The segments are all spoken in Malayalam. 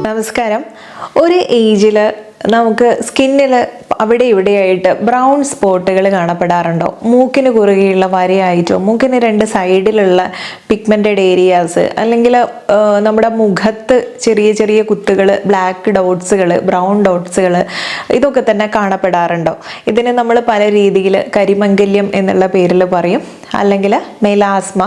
നമസ്കാരം. ഒരു ഏജിൽ നമുക്ക് സ്കിന്നിൽ അവിടെ ഇവിടെയായിട്ട് ബ്രൗൺ സ്പോട്ടുകൾ കാണപ്പെടാറുണ്ടോ? മൂക്കിന് കുറുകെയുള്ള വരയായിട്ടോ, മൂക്കിന് രണ്ട് സൈഡിലുള്ള പിഗ്മെൻറ്റഡ് ഏരിയാസ്, അല്ലെങ്കിൽ നമ്മുടെ മുഖത്ത് ചെറിയ ചെറിയ കുത്തുകൾ, ബ്ലാക്ക് ഡോട്ട്സുകൾ, ബ്രൗൺ ഡോട്ട്സുകൾ, ഇതൊക്കെ തന്നെ കാണപ്പെടാറുണ്ടോ? ഇതിന് നമ്മൾ പല രീതിയിൽ കരിമംഗല്യം എന്നുള്ള പേരിൽ പറയും, അല്ലെങ്കിൽ മെലാസ്മ.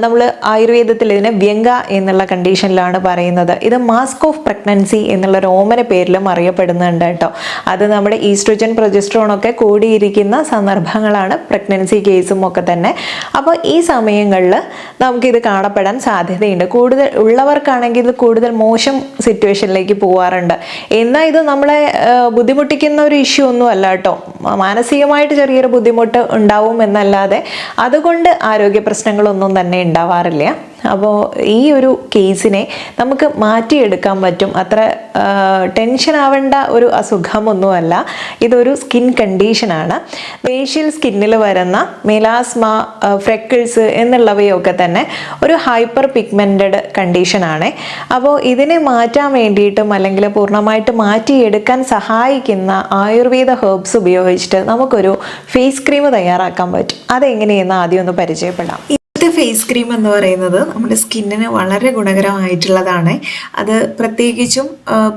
നമ്മൾ ആയുർവേദത്തിൽ ഇതിനെ വ്യംഗ എന്നുള്ള കണ്ടീഷനിലാണ് പറയുന്നത്. ഇത് മാസ്ക് ഓഫ് പ്രഗ്നൻസി എന്നുള്ള ഓമന പേരിലും അറിയപ്പെടുന്നുണ്ട് കേട്ടോ. അത് നമ്മുടെ ഈസ്ട്രോജൻ പ്രൊജസ്ട്രോൺ ഒക്കെ കൂടിയിരിക്കുന്ന സന്ദർഭങ്ങളാണ് പ്രഗ്നൻസി കേസും ഒക്കെ തന്നെ. അപ്പോൾ ഈ സമയങ്ങളിൽ നമുക്കിത് കാണപ്പെടാൻ സാധ്യതയുണ്ട്. കൂടുതൽ ഉള്ളവർക്കാണെങ്കിൽ ഇത് കൂടുതൽ മോശം സിറ്റുവേഷനിലേക്ക് പോകാറുണ്ട്. എന്നാൽ ഇത് നമ്മളെ ബുദ്ധിമുട്ടിക്കുന്ന ഒരു ഇഷ്യൂ ഒന്നും അല്ല കേട്ടോ. മാനസികമായിട്ട് ചെറിയൊരു ബുദ്ധിമുട്ട് ഉണ്ടാവും എന്നല്ലാതെ അതുകൊണ്ട് ആരോഗ്യ പ്രശ്നങ്ങളൊന്നും തന്നെ ഉണ്ടാവാറില്ല. അപ്പോൾ ഈ ഒരു കേസിനെ നമുക്ക് മാറ്റിയെടുക്കാൻ പറ്റും. അത്ര ടെൻഷൻ ആവേണ്ട ഒരു അസുഖമൊന്നുമല്ല. ഇതൊരു സ്കിൻ കണ്ടീഷനാണ്. ഫേഷ്യൽ സ്കിന്നിൽ വരുന്ന മെലാസ്മ, ഫ്രെക്കിൾസ് എന്നുള്ളവയൊക്കെ തന്നെ ഒരു ഹൈപ്പർ പിഗ്മെൻറ്റഡ് കണ്ടീഷനാണ്. അപ്പോൾ ഇതിനെ മാറ്റാൻ വേണ്ടിയിട്ടും അല്ലെങ്കിൽ പൂർണ്ണമായിട്ട് മാറ്റിയെടുക്കാൻ സഹായിക്കുന്ന ആയുർവേദ ഹെർബ്സ് ഉപയോഗിച്ചിട്ട് നമുക്കൊരു ഫേസ് ക്രീം തയ്യാറാക്കാൻ പറ്റും. അതെങ്ങനെയെന്ന് ആദ്യം ഒന്ന് പരിചയപ്പെടാം. ഫേസ് ക്രീം എന്ന് പറയുന്നത് നമ്മുടെ സ്കിന്നിന് വളരെ ഗുണകരമായിട്ടുള്ളതാണ്. അത് പ്രത്യേകിച്ചും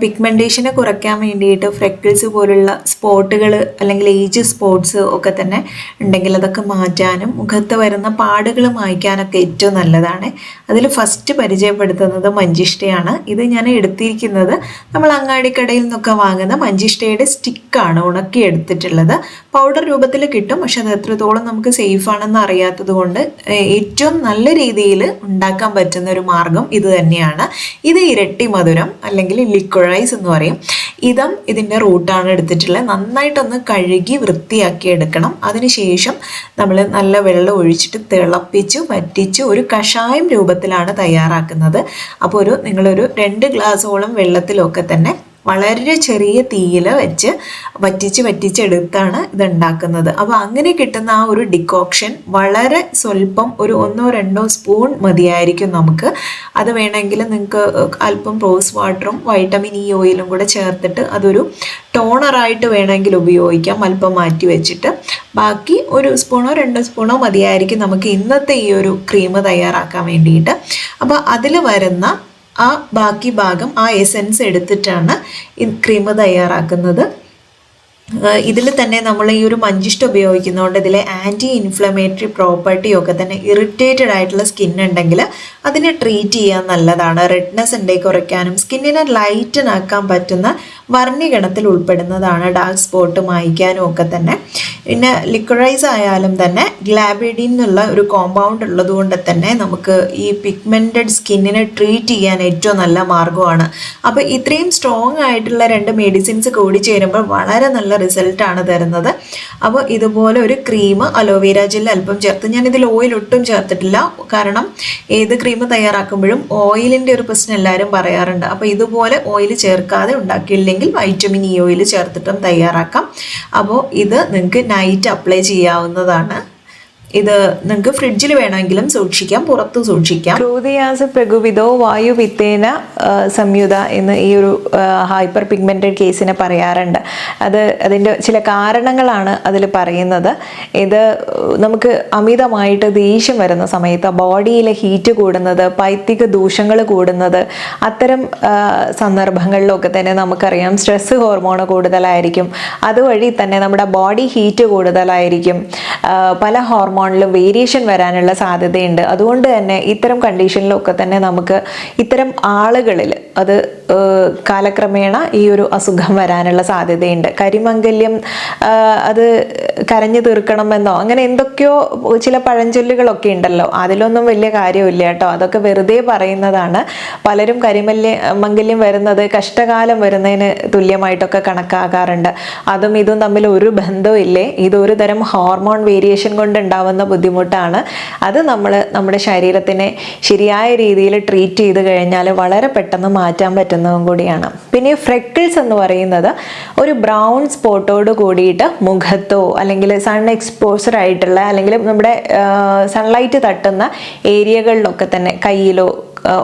പിഗ്മെൻറ്റേഷനെ കുറയ്ക്കാൻ വേണ്ടിയിട്ട് ഫ്രെക്കിൾസ് പോലുള്ള സ്പോട്ടുകൾ അല്ലെങ്കിൽ ഏജ് സ്പോട്ട്സ് ഒക്കെ തന്നെ ഉണ്ടെങ്കിൽ അതൊക്കെ മാറ്റാനും മുഖത്ത് വരുന്ന പാടുകൾ മായ്ക്കാനൊക്കെ ഏറ്റവും നല്ലതാണ്. അതിൽ ഫസ്റ്റ് പരിചയപ്പെടുത്തുന്നത് മഞ്ചിഷ്ടയാണ്. ഇത് ഞാൻ എടുത്തിരിക്കുന്നത് നമ്മൾ അങ്ങാടിക്കടയിൽ നിന്നൊക്കെ വാങ്ങുന്ന മഞ്ചിഷ്ടയുടെ സ്റ്റിക്കാണ് ഉണക്കി എടുത്തിട്ടുള്ളത്. പൗഡർ രൂപത്തിൽ കിട്ടും, പക്ഷെ അത് എത്രത്തോളം നമുക്ക് സേഫ് ആണെന്ന് അറിയാത്തത് കൊണ്ട് ഏറ്റവും നല്ല രീതിയിൽ ഉണ്ടാക്കാൻ പറ്റുന്ന ഒരു മാർഗം ഇത് തന്നെയാണ്. ഇത് ഇരട്ടി മധുരം അല്ലെങ്കിൽ ലിക്വറൈസ് എന്ന് പറയും. ഇതിൻ്റെ റൂട്ടാണ് എടുത്തിട്ടുള്ളത്. നന്നായിട്ടൊന്ന് കഴുകി വൃത്തിയാക്കി എടുക്കണം. അതിനുശേഷം നമ്മൾ നല്ല വെള്ളം ഒഴിച്ചിട്ട് തിളപ്പിച്ച് വറ്റിച്ച് ഒരു കഷായം രൂപത്തിലാണ് തയ്യാറാക്കുന്നത്. അപ്പോൾ നിങ്ങളൊരു 2 ഗ്ലാസോളം വെള്ളത്തിലൊക്കെ തന്നെ വളരെ ചെറിയ തീയിൽ വെച്ച് വറ്റിച്ചെടുത്താണ് ഇത് ഉണ്ടാക്കുന്നത്. അപ്പോൾ അങ്ങനെ കിട്ടുന്ന ആ ഒരു ഡിക്കോക്ഷൻ വളരെ സ്വല്പം, ഒരു 1-2 സ്പൂൺ മതിയായിരിക്കും നമുക്ക്. അത് വേണമെങ്കിൽ നിങ്ങൾക്ക് അല്പം റോസ് വാട്ടറും വൈറ്റമിൻ ഇ ഓയിലും കൂടെ ചേർത്തിട്ട് അതൊരു ടോണറായിട്ട് വേണമെങ്കിൽ ഉപയോഗിക്കാം. അല്പം മാറ്റി വെച്ചിട്ട് ബാക്കി 1 സ്പൂണോ 2 സ്പൂണോ മതിയായിരിക്കും നമുക്ക് ഇന്നത്തെ ഈ ഒരു ക്രീം തയ്യാറാക്കാൻ വേണ്ടിയിട്ട്. അപ്പോൾ അതിൽ വരുന്ന ആ ബാക്കി ഭാഗം, ആ എസൻസ് എടുത്തിട്ടാണ് ഈ ക്രീം തയ്യാറാക്കുന്നത്. ഇതിൽ തന്നെ നമ്മൾ ഈ ഒരു മഞ്ചിഷ്ട ഉപയോഗിക്കുന്നതുകൊണ്ട് ഇതിലെ ആൻറ്റി ഇൻഫ്ലമേറ്ററി പ്രോപ്പർട്ടി ഒക്കെ തന്നെ ഇറിറ്റേറ്റഡ് ആയിട്ടുള്ള സ്കിൻ ഉണ്ടെങ്കിൽ അതിനെ ട്രീറ്റ് ചെയ്യാൻ നല്ലതാണ്. റെഡ്നെസ് ഉണ്ടെങ്കിൽ കുറയ്ക്കാനും സ്കിന്നിനെ ലൈറ്റൻ ആക്കാൻ പറ്റുന്ന വർണ്ണികണത്തിൽ ഉൾപ്പെടുന്നതാണ്. ഡാർക്ക് സ്പോട്ട് മായ്ക്കാനും ഒക്കെ തന്നെ. പിന്നെ ലിക്വറൈസ് ആയാലും തന്നെ ഗ്ലാബിഡിൻ എന്നുള്ള ഒരു കോമ്പൗണ്ട് ഉള്ളത് കൊണ്ട് തന്നെ നമുക്ക് ഈ പിഗ്മെൻറ്റഡ് സ്കിന്നിനെ ട്രീറ്റ് ചെയ്യാൻ ഏറ്റവും നല്ല മാർഗ്ഗമാണ്. അപ്പോൾ ഇത്രയും സ്ട്രോങ് ആയിട്ടുള്ള 2 മെഡിസിൻസ് കൂടി ചേരുമ്പോൾ വളരെ നല്ല റിസൾട്ടാണ് തരുന്നത്. അപ്പോൾ ഇതുപോലെ ഒരു ക്രീം, അലോവേര ജെൽ അല്പം ചേർത്ത്, ഞാനിതിൽ ഓയിൽ ഒട്ടും ചേർത്തിട്ടില്ല. കാരണം ഏത് ക്രീം തയ്യാറാക്കുമ്പോഴും ഓയിലിൻ്റെ ഒരു പ്രശ്നം എല്ലാവരും പറയാറുണ്ട്. അപ്പോൾ ഇതുപോലെ ഓയിൽ ചേർക്കാതെ ഉണ്ടാക്കിയില്ലെങ്കിൽ വൈറ്റമിൻ ഇ ഓയിൽ ചേർത്തിട്ടും തയ്യാറാക്കാം. അപ്പോൾ ഇത് നിങ്ങൾക്ക് നൈറ്റ് അപ്ലൈ ചെയ്യാവുന്നതാണ്. ഇത് നിങ്ങൾക്ക് ഫ്രിഡ്ജിൽ വേണമെങ്കിലും സൂക്ഷിക്കാം, പുറത്തും സൂക്ഷിക്കാം. ക്രൂതിയാസ് പ്രഗുവിതോ വായുവിത്തേന സംയുത എന്ന് ഈ ഒരു ഹൈപ്പർ പിഗ്മെൻറ്റഡ് കേസിനെ പറയാറുണ്ട്. അതിൻ്റെ ചില കാരണങ്ങളാണ് അതിൽ പറയുന്നത്. ഇത് നമുക്ക് അമിതമായിട്ട് ദേഷ്യം വരുന്ന സമയത്ത്, ബോഡിയിലെ ഹീറ്റ് കൂടുന്നത്, പൈത്തിക ദൂഷ്യങ്ങൾ കൂടുന്നത്, അത്തരം സന്ദർഭങ്ങളിലൊക്കെ തന്നെ നമുക്കറിയാം സ്ട്രെസ് ഹോർമോൺ കൂടുതലായിരിക്കും. അതുവഴി തന്നെ നമ്മുടെ ബോഡി ഹീറ്റ് കൂടുതലായിരിക്കും. പല ഹോർമോണിലും വേരിയേഷൻ വരാനുള്ള സാധ്യതയുണ്ട്. അതുകൊണ്ട് തന്നെ ഇത്തരം കണ്ടീഷനിലൊക്കെ തന്നെ നമുക്ക് ഇത്തരം ആളുകളിൽ അത് കാലക്രമേണ ഈ ഒരു അസുഖം വരാനുള്ള സാധ്യതയുണ്ട്. കരിമംഗല്യം അത് കരഞ്ഞു തീർക്കണമെന്നോ അങ്ങനെ എന്തൊക്കെയോ ചില പഴഞ്ചൊല്ലുകളൊക്കെ ഉണ്ടല്ലോ, അതിലൊന്നും വലിയ കാര്യമില്ല കേട്ടോ. അതൊക്കെ വെറുതെ പറയുന്നതാണ്. പലരും കരിമംഗല്യം വരുന്നത് കഷ്ടകാലം വരുന്നതിന് തുല്യമായിട്ടൊക്കെ കണക്കാക്കാറുണ്ട്. അതും ഇതും തമ്മിൽ ഒരു ബന്ധവും ഇല്ലേ. ഇതൊരു തരം ഹോർമോൺ വേരിയേഷൻ കൊണ്ട് ഉണ്ടാവുന്ന ബുദ്ധിമുട്ടാണ്. അത് നമ്മുടെ ശരീരത്തിനെ ശരിയായ രീതിയിൽ ട്രീറ്റ് ചെയ്ത് കഴിഞ്ഞാൽ വളരെ പെട്ടെന്ന് മാറ്റാൻ പറ്റും പറ്റുന്നതും കൂടിയാണ്. പിന്നെ ഫ്രെക്കിൾസ് എന്ന് പറയുന്നത് ഒരു ബ്രൗൺ സ്പോട്ടോട് കൂടിയിട്ട് മുഖത്തോ അല്ലെങ്കിൽ സൺ എക്സ്പോസർ ആയിട്ടുള്ള അല്ലെങ്കിൽ നമ്മുടെ സൺലൈറ്റ് തട്ടുന്ന ഏരിയകളിലൊക്കെ തന്നെ കയ്യിലോ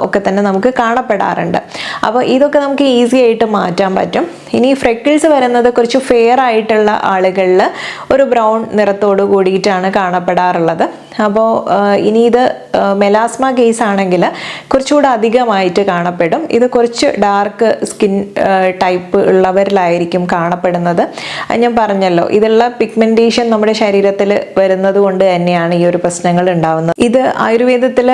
ഒക്കെ തന്നെ നമുക്ക് കാണപ്പെടാറുണ്ട്. അപ്പോൾ ഇതൊക്കെ നമുക്ക് ഈസി ആയിട്ട് മാറ്റാൻ പറ്റും. ഇനി ഫ്രെക്കിൾസ് വരുന്നത് കുറച്ച് ഫെയർ ആയിട്ടുള്ള ആളുകളിൽ ഒരു ബ്രൗൺ നിറത്തോട് കൂടിയിട്ടാണ് കാണപ്പെടാറുള്ളത്. അപ്പോൾ ഇനി ഇത് മെലാസ്മ കേസ് ആണെങ്കിൽ കുറച്ചുകൂടെ അധികമായിട്ട് കാണപ്പെടും. ഇത് കുറച്ച് ഡാർക്ക് സ്കിൻ ടൈപ്പ് ഉള്ളവരിലായിരിക്കും കാണപ്പെടുന്നത്. ഞാൻ പറഞ്ഞല്ലോ, ഇതുള്ള പിഗ്മെന്റേഷൻ നമ്മുടെ ശരീരത്തിൽ വരുന്നത് കൊണ്ട് തന്നെയാണ് ഈ ഒരു പ്രശ്നങ്ങൾ ഉണ്ടാവുന്നത്. ഇത് ആയുർവേദത്തിൽ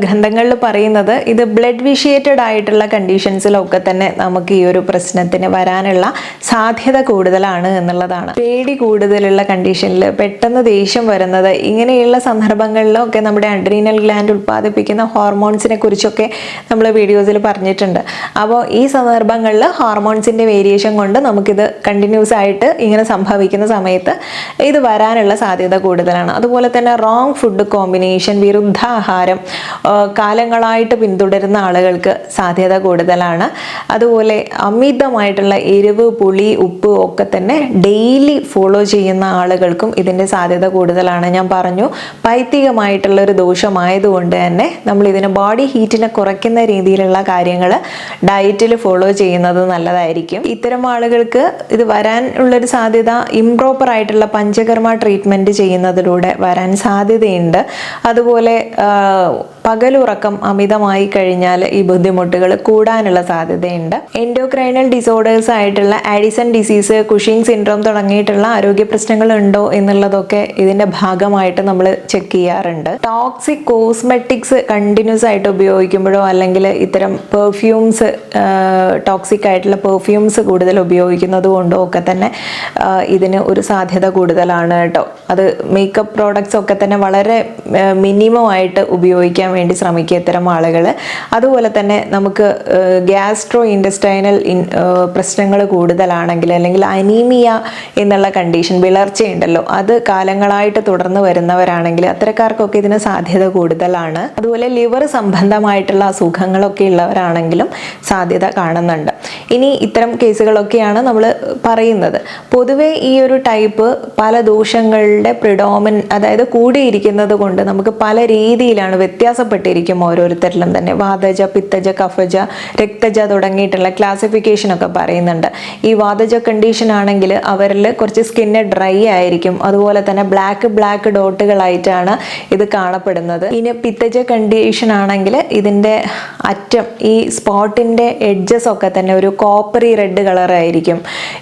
ഗ്രന്ഥങ്ങളിൽ പറയുന്നത് ഇത് ബ്ലഡ് വിഷിയേറ്റഡ് ആയിട്ടുള്ള കണ്ടീഷൻസിലൊക്കെ തന്നെ നമുക്ക് ഈ ഒരു പ്രശ്നത്തിന് വരാനുള്ള സാധ്യത കൂടുതലാണ് എന്നുള്ളതാണ്. പേടി കൂടുതലുള്ള കണ്ടീഷനിൽ പെട്ടെന്ന് ദേഷ്യം വരുന്നത്, ഇങ്ങനെയുള്ള സന്ദർഭങ്ങളിലൊക്കെ നമ്മുടെ അഡ്രീനൽ ഗ്ലാൻഡ് ഉൽപ്പാദിപ്പിക്കുന്ന ഹോർമോൺസിനെ കുറിച്ചൊക്കെ നമ്മൾ വീഡിയോസിൽ പറഞ്ഞിട്ടുണ്ട്. അപ്പോൾ ഈ സന്ദർഭങ്ങളിൽ ഹോർമോൺസിൻ്റെ വേരിയേഷൻ കൊണ്ട് നമുക്കിത് കണ്ടിന്യൂസ് ആയിട്ട് ഇങ്ങനെ സംഭവിക്കുന്ന സമയത്ത് ഇത് വരാനുള്ള സാധ്യത കൂടുതലാണ്. അതുപോലെ തന്നെ റോങ് ഫുഡ് കോമ്പിനേഷൻ, വിരുദ്ധാഹാരം കാലങ്ങളായിട്ട് പിന്തുടരുന്ന ആളുകൾക്ക് സാധ്യത കൂടുതലാണ്. അതുപോലെ അമിതമായിട്ടുള്ള എരിവ്, പുളി, ഉപ്പ് ഒക്കെ തന്നെ ഡെയിലി ഫോളോ ചെയ്യുന്ന ആളുകൾക്കും ഇതിൻ്റെ സാധ്യത കൂടുതലാണ്. ഞാൻ പറഞ്ഞു, പൈത്തികമായിട്ടുള്ള ഒരു ദോഷമായതുകൊണ്ട് തന്നെ നമ്മൾ ഇതിന് ബോഡി ഹീറ്റിനെ കുറയ്ക്കുന്ന രീതിയിലുള്ള കാര്യങ്ങൾ ഡയറ്റിൽ ഫോളോ ചെയ്യുന്നത് നല്ലതായിരിക്കും. ഇത്തരം ആളുകൾക്ക് ഇത് വരാൻ ഉള്ളൊരു സാധ്യത ഇംപ്രോപ്പർ ആയിട്ടുള്ള പഞ്ചകർമ്മ ട്രീറ്റ്മെൻറ്റ് ചെയ്യുന്നതിലൂടെ വരാൻ സാധ്യതയുണ്ട്. അതുപോലെ പകലുറക്കം അമിതമായി കഴിഞ്ഞാൽ ഈ ബുദ്ധിമുട്ടുകൾ കൂടാനുള്ള സാധ്യതയുണ്ട്. എൻഡോക്രൈനൽ ഡിസോർഡേഴ്സ് ആയിട്ടുള്ള ആഡിസൺ ഡിസീസ്, കുഷിങ് സിൻഡ്രോം തുടങ്ങിയിട്ടുള്ള ആരോഗ്യ പ്രശ്നങ്ങൾ ഉണ്ടോ എന്നുള്ളതൊക്കെ ഇതിൻ്റെ ഭാഗമായിട്ട് നമ്മൾ ചെക്ക് ചെയ്യാറുണ്ട്. ടോക്സിക് കോസ്മെറ്റിക്സ് കണ്ടിന്യൂസ് ആയിട്ട് ഉപയോഗിക്കുമ്പോഴോ അല്ലെങ്കിൽ ഇത്തരം പെർഫ്യൂംസ്, ടോക്സിക് ആയിട്ടുള്ള പെർഫ്യൂംസ് കൂടുതൽ ഉപയോഗിക്കുന്നത് കൊണ്ടോ ഒക്കെ തന്നെ ഇതിന് ഒരു സാധ്യത കൂടുതലാണ് കേട്ടോ. അത് മേക്കപ്പ് പ്രോഡക്ട്സ് ഒക്കെ തന്നെ വളരെ മിനിമം ആയിട്ട് ഉപയോഗിക്കാൻ വേണ്ടി ശ്രമിക്കുക ഇത്തരം ആളുകൾ. അതുപോലെ തന്നെ നമുക്ക് ഗ്യാസ്ട്രോ ഇൻറ്റസ്റ്റൈനൽ പ്രശ്നങ്ങൾ കൂടുതലാണെങ്കിൽ അല്ലെങ്കിൽ അനീമിയ എന്നുള്ള കണ്ടീഷൻ, വിളർച്ചയുണ്ടല്ലോ, അത് കാലങ്ങളായിട്ട് തുടർന്ന് വരുന്നവരാണെങ്കിൽ അത്തരക്കാർക്കൊക്കെ ഇതിന് സാധ്യത കൂടുതലാണ്. അതുപോലെ ലിവർ സംബന്ധമായിട്ടുള്ള അസുഖങ്ങളൊക്കെ ഉള്ളവരാണെങ്കിലും സാധ്യത കാണുന്നുണ്ട്. ഇനി ഇത്തരം കേസുകളൊക്കെയാണ് നമ്മൾ പറയുന്നത്. പൊതുവെ ഈ ഒരു ടൈപ്പ് പല ദോഷങ്ങളുടെ അതായത് കൂടിയിരിക്കുന്നത് കൊണ്ട് നമുക്ക് പല രീതിയിലാണ് വ്യത്യാസപ്പെട്ടിരിക്കും ഓരോരുത്തരിലും തന്നെ. വാതജ, പിത്തജ, കഫജ, രക്തജ തുടങ്ങിയിട്ടുള്ള ക്ലാസിഫിക്കേഷനൊക്കെ പറയുന്നുണ്ട്. ഈ വാതജ കണ്ടീഷൻ ആണെങ്കിൽ അവരിൽ കുറച്ച് സ്കിന്ന് ഡ്രൈ ആയിരിക്കും. അതുപോലെ തന്നെ ബ്ലാക്ക് ഡോട്ടുകളായിട്ടാണ് ഇത് കാണപ്പെടുന്നത്. ഇനി പിത്തജ കണ്ടീഷൻ ആണെങ്കിൽ ഇതിൻ്റെ അറ്റം, ഈ സ്പോട്ടിൻ്റെ എഡ്ജസ് ഒക്കെ തന്നെ ഒരു കോപ്പറി റെഡ് കളറായിരിക്കും.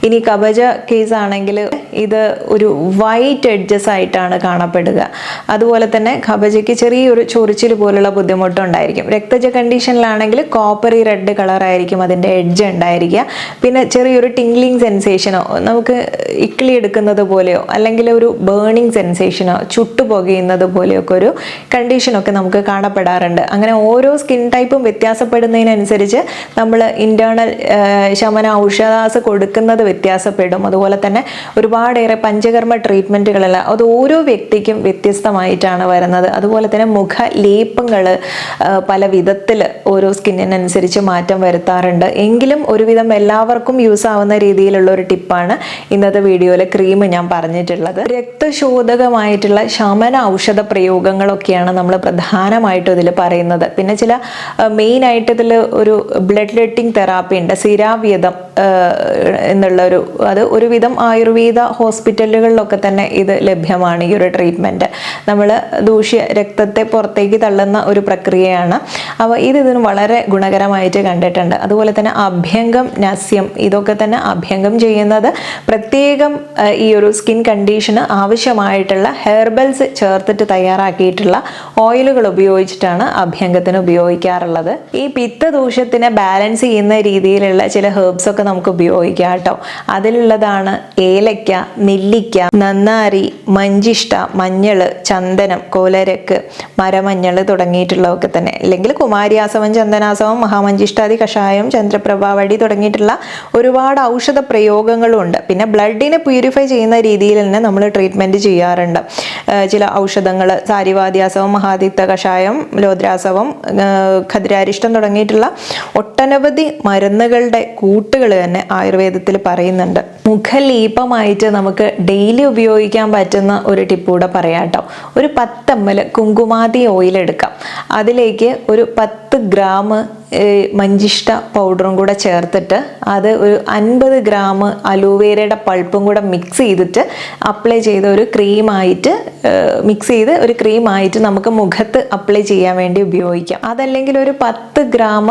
ഇനി കഫജ കേസ് ആണെങ്കിൽ ഇത് ഒരു വൈറ്റ് എഡ്ജസ് ആയിട്ടാണ് കാണപ്പെടുക. അതുപോലെ തന്നെ കഫജയ്ക്ക് ചെറിയൊരു ചൊറിച്ചിൽ പോലുള്ള ബുദ്ധിമുട്ടുണ്ടായിരിക്കും. രക്തജ കണ്ടീഷനിലാണെങ്കിൽ കോപ്പറി റെഡ് കളറായിരിക്കും അതിൻ്റെ എഡ്ജ് ഉണ്ടായിരിക്കുക. പിന്നെ ചെറിയൊരു ടിംഗ്ലിംഗ് സെൻസേഷനോ, നമുക്ക് ഇക്കിളി എടുക്കുന്നത് പോലെയോ അല്ലെങ്കിൽ ഒരു ബേണിംഗ് സെൻസേഷനോ, ചുട്ടുപുകയുന്നത് പോലെയൊക്കെ ഒരു കണ്ടീഷനൊക്കെ നമുക്ക് കാണപ്പെടാറുണ്ട്. അങ്ങനെ ഓരോ സ്കിൻ ടൈപ്പും വ്യത്യാസപ്പെടുന്നതിനനുസരിച്ച് നമ്മൾ ഇൻറ്റേർണൽ ശമന ഔഷധാസ് കൊടുക്കുന്നത് വ്യത്യാസപ്പെടും. അതുപോലെ തന്നെ ഒരുപാടേറെ പഞ്ചകർമ്മ ട്രീറ്റ്മെൻറ്റുകളല്ല, അത് ഓരോ വ്യക്തിക്കും വ്യത്യസ്തമായിട്ടാണ് വരുന്നത്. അതുപോലെ തന്നെ മുഖ ലേപ്പങ്ങൾ പല വിധത്തിൽ ഓരോ സ്കിന്നിനനുസരിച്ച് മാറ്റം വരുത്താറുണ്ട്. എങ്കിലും ഒരുവിധം എല്ലാവർക്കും യൂസ് ആവുന്ന രീതിയിലുള്ള ഒരു ടിപ്പാണ് ഇന്നത്തെ വീഡിയോയിലെ ക്രീം ഞാൻ പറഞ്ഞിട്ടുള്ളത്. രക്തശോധകമായിട്ടുള്ള ശമന ഔഷധ പ്രയോഗങ്ങളൊക്കെയാണ് നമ്മൾ പ്രധാനമായിട്ടും ഇതിൽ പറയുന്നത്. പിന്നെ ചില മെയിനായിട്ട് ഇതിൽ ഒരു ബ്ലഡ് ലെറ്റിംഗ് തെറാപ്പി ഉണ്ട്, സിരാവ്യതം എന്നുള്ളൊരു, അത് ഒരുവിധം ആയുർവേദ ഹോസ്പിറ്റലുകളിലൊക്കെ തന്നെ ഇത് ലഭ്യമാണ്. ഈ ഒരു ട്രീറ്റ്മെൻറ്റ് നമ്മൾ ദൂഷ്യ രക്തത്തെ പുറത്തേക്ക് തള്ളുന്ന ഒരു പ്രക്രിയയാണ്. അപ്പോൾ ഇതിന് വളരെ ഗുണകരമായിട്ട് കണ്ടിട്ടുണ്ട്. അതുപോലെ തന്നെ അഭ്യംഗം, നസ്യം, ഇതൊക്കെ തന്നെ അഭ്യംഗം ചെയ്യുന്നത് പ്രത്യേകം ഈ ഒരു സ്കിൻ കണ്ടീഷന് ആവശ്യമായിട്ടുള്ള ഹെർബൽസ് ചേർത്തിട്ട് തയ്യാറാക്കിയിട്ടുള്ള ഓയിലുകൾ ഉപയോഗിച്ചിട്ടാണ് അഭ്യംഗത്തിന് ഉപയോഗിക്കാറുള്ളത്. ഈ പിത്തദോഷത്തിനെ ബാലൻസ് ചെയ്യുന്ന രീതിയിലുള്ള ചില ഹെർബ്സ് ഒക്കെ നമുക്ക് ഉപയോഗിക്കാം കേട്ടോ. അതിലുള്ളതാണ് ഏലക്ക, നെല്ലിക്ക, നന്നാരി, മഞ്ചിഷ്ട, മഞ്ഞൾ, ചന്ദനം, കോലരക്ക്, മരമഞ്ഞൾ തുടങ്ങിയിട്ടുള്ളതൊക്കെ തന്നെ. അല്ലെങ്കിൽ കുമാരിയാസവം, ചന്ദനാസവം, മഹാമഞ്ചിഷ്ടാദി കഷായം, ചന്ദ്രപ്രഭാവടി തുടങ്ങിയിട്ടുള്ള ഒരുപാട് ഔഷധ പ്രയോഗങ്ങളുണ്ട്. പിന്നെ ബ്ലഡിനെ പ്യൂരിഫൈ ചെയ്യുന്ന രീതിയിൽ തന്നെ നമ്മൾ ട്രീറ്റ്മെൻറ്റ് ചെയ്യാറുണ്ട്. ചില ഔഷധങ്ങൾ സാരിവാദ്യാസവം, ആദിത്യ കഷായം, ലോദ്രാസവം, ഖദ്രാരിഷ്ടം തുടങ്ങിയിട്ടുള്ള ഒട്ടനവധി മരുന്നുകളുടെ കൂട്ടുകൾ തന്നെ ആയുർവേദത്തിൽ പറയുന്നുണ്ട്. മുഖലീപമായിട്ട് നമുക്ക് ഡെയിലി ഉപയോഗിക്കാൻ പറ്റുന്ന ഒരു ടിപ്പ് കൂടെ പറയാം കേട്ടോ. ഒരു 10 ml കുങ്കുമാതി ഓയിൽ എടുക്കാം. അതിലേക്ക് ഒരു 10 ഗ്രാം മഞ്ചിഷ്ട പൗഡറും കൂടെ ചേർത്തിട്ട് അത് ഒരു 50 ഗ്രാം അലോവേരയുടെ പൾപ്പും കൂടെ മിക്സ് ചെയ്തിട്ട് അപ്ലൈ ചെയ്ത് ഒരു ക്രീമായിട്ട് നമുക്ക് മുഖത്ത് അപ്ലൈ ചെയ്യാൻ വേണ്ടി ഉപയോഗിക്കാം. അതല്ലെങ്കിൽ ഒരു 10 ഗ്രാം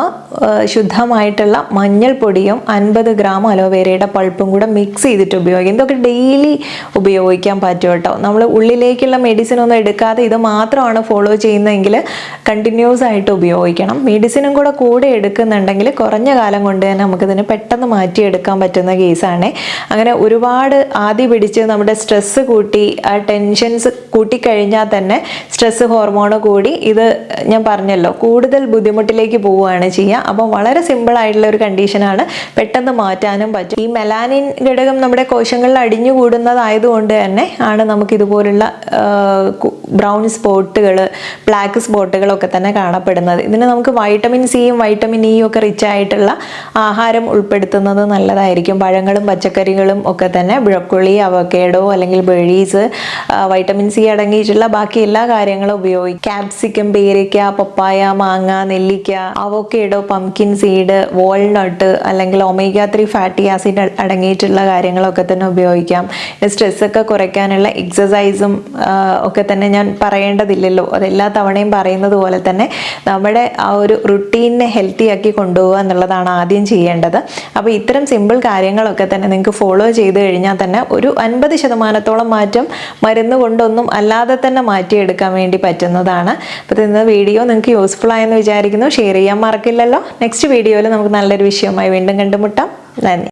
ശുദ്ധമായിട്ടുള്ള മഞ്ഞൾപ്പൊടിയും 50 ഗ്രാം അലോവേരയുടെ പൾപ്പും കൂടെ മിക്സ് ചെയ്തിട്ട് ഉപയോഗിക്കാം. ഇതൊക്കെ ഡെയിലി ഉപയോഗിക്കാൻ പറ്റും കേട്ടോ. നമ്മൾ ഉള്ളിലേക്കുള്ള മെഡിസിൻ ഒന്നും എടുക്കാതെ ഇത് മാത്രമാണ് ഫോളോ ചെയ്യുന്നതെങ്കിൽ കണ്ടിന്യൂസ് ആയിട്ട് ഉപയോഗിക്കണം. മെഡിസിനും കൂടെ എടുക്കുന്നുണ്ടെങ്കിൽ കുറഞ്ഞ കാലം കൊണ്ട് തന്നെ നമുക്കിതിന് പെട്ടെന്ന് മാറ്റിയെടുക്കാൻ പറ്റുന്ന കേസാണ്. അങ്ങനെ ഒരുപാട് ആദി പിടിച്ച് നമ്മുടെ സ്ട്രെസ്സ് കൂട്ടി, ആ ടെൻഷൻസ് കൂട്ടിക്കഴിഞ്ഞാൽ തന്നെ സ്ട്രെസ് ഹോർമോൺ കൂടി ഇത് ഞാൻ പറഞ്ഞല്ലോ കൂടുതൽ ബുദ്ധിമുട്ടിലേക്ക് പോവുകയാണ് ചെയ്യുക. അപ്പം വളരെ സിമ്പിൾ ആയിട്ടുള്ള ഒരു കണ്ടീഷനാണ്, പെട്ടെന്ന് മാറ്റാനും പറ്റും. ഈ മെലാനിൻ ഘടകം നമ്മുടെ കോശങ്ങളിൽ അടിഞ്ഞുകൂടുന്നതായതുകൊണ്ട് തന്നെ ആണ് നമുക്ക് ഇതുപോലുള്ള ബ്രൗൺ സ്പോട്ടുകൾ, ബ്ലാക്ക് സ്പോട്ടുകളൊക്കെ തന്നെ കാണപ്പെടുന്നത്. ഇതിന് നമുക്ക് വൈറ്റമിൻ സിയും വൈറ്റമിൻ ഇയും ഒക്കെ റിച്ച് ആയിട്ടുള്ള ആഹാരം ഉൾപ്പെടുത്തുന്നത് നല്ലതായിരിക്കും. പഴങ്ങളും പച്ചക്കറികളും ഒക്കെ തന്നെ, ബ്രോക്കോളി, അവക്കാഡോ അല്ലെങ്കിൽ ബെറീസ്, വൈറ്റമിൻ സി അടങ്ങിയിട്ടുള്ള ബാക്കി എല്ലാ കാര്യങ്ങളും ഉപയോഗിക്കും. ക്യാപ്സിക്കം, പേരയ്ക്ക, പപ്പായ, മാങ്ങ, നെല്ലിക്ക, അവക്കാഡോ, പംകിൻ സീഡ്, വാൾനട്ട് അല്ലെങ്കിൽ ഒമേഗ 3 ഫാറ്റി ആസിഡ് അടങ്ങിയിട്ടുള്ള കാര്യങ്ങളൊക്കെ തന്നെ ഉപയോഗിക്കാം. സ്ട്രെസ്സൊക്കെ കുറയ്ക്കാനുള്ള എക്സസൈസും ഒക്കെ തന്നെ ഞാൻ പറയേണ്ടതില്ലല്ലോ, അതെല്ലാ തവണയും പറയുന്നത് പോലെ തന്നെ നമ്മുടെ ആ ഒരു റുട്ടീനെ ഹെൽത്തി ആക്കി കൊണ്ടുപോകുക എന്നുള്ളതാണ് ആദ്യം ചെയ്യേണ്ടത്. അപ്പോൾ ഇത്തരം സിമ്പിൾ കാര്യങ്ങളൊക്കെ തന്നെ നിങ്ങൾക്ക് ഫോളോ ചെയ്ത് കഴിഞ്ഞാൽ തന്നെ ഒരു 50% മാറ്റം മരുന്ന് കൊണ്ടൊന്നും അല്ലാതെ തന്നെ മാറ്റിയെടുക്കാൻ വേണ്ടി പറ്റുന്നതാണ്. അപ്പോൾ ഇന്ന് വീഡിയോ നിങ്ങൾക്ക് യൂസ്ഫുൾ ആയെന്ന് വിചാരിക്കുന്നു. ഷെയർ ചെയ്യാൻ മറക്കില്ലല്ലോ. നെക്സ്റ്റ് വീഡിയോയിൽ നമുക്ക് നല്ലൊരു വിഷയവുമായി വീണ്ടും കണ്ടുമുട്ടാം. നന്ദി.